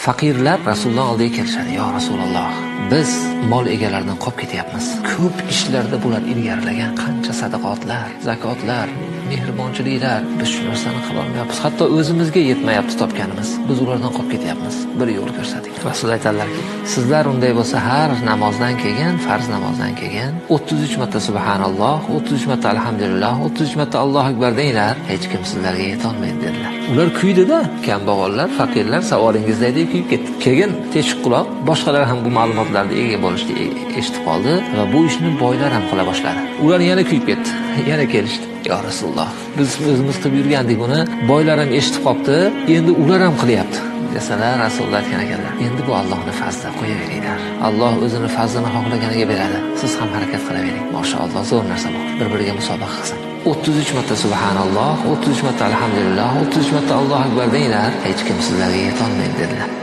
Faqirlar Rasululloh oldiga kelishadi. Yo Rasululloh, biz mol egalaridan qolib ketyapmiz. Ko'p ishlarda bular ilgarilagan qancha sadaqotlar, zakotlar, mehribonchiliklar, biz shu narsani qila olmayapmiz. Hatto o'zimizga yetmayapti topganimiz. Biz ulardan qolib ketyapmiz. Bir yo'l ko'rsating. Rasul aytadilarki, sizlar unday bo'lsa har namozdan keyin, farz namozdan keyin 33 marta subhanalloh, 33 marta alhamdulillah, 33 marta Allohu akbar denglar, hech kim sizlarga yeta olmaydi dedilar. Ular kuydida, kambag'allar, faqirlar savolingizdek kuyib ketdi. Keyin teshik quloq boshqalar ham bu ma'lumotlarga ega bo'lishni eshitib qoldi va bu ishni boylar ham qila boshladi. Ular yana kuyib ketdi. Yana kelishdi. Ya Rasululloh, biz o'zimiz qilib yurgandik buni, boylar ham eshitib qopti, endi ular ham qilyapti. Desalar, Rasululloh aytgan ekanlar, endi bu Allohning fazli, qo'yaveringlar. Alloh o'zini fazlini xohlaganiga beradi. Siz ham harakat qilavering. Mashalloh, zo'r narsa bu. Bir-biriga musobaqa qilsin. 33 marta subhanalloh, 33 marta alhamdulillah, 33 marta Allohu akbar denglar, hech kim sizlarga yeta olmaydi dedilar.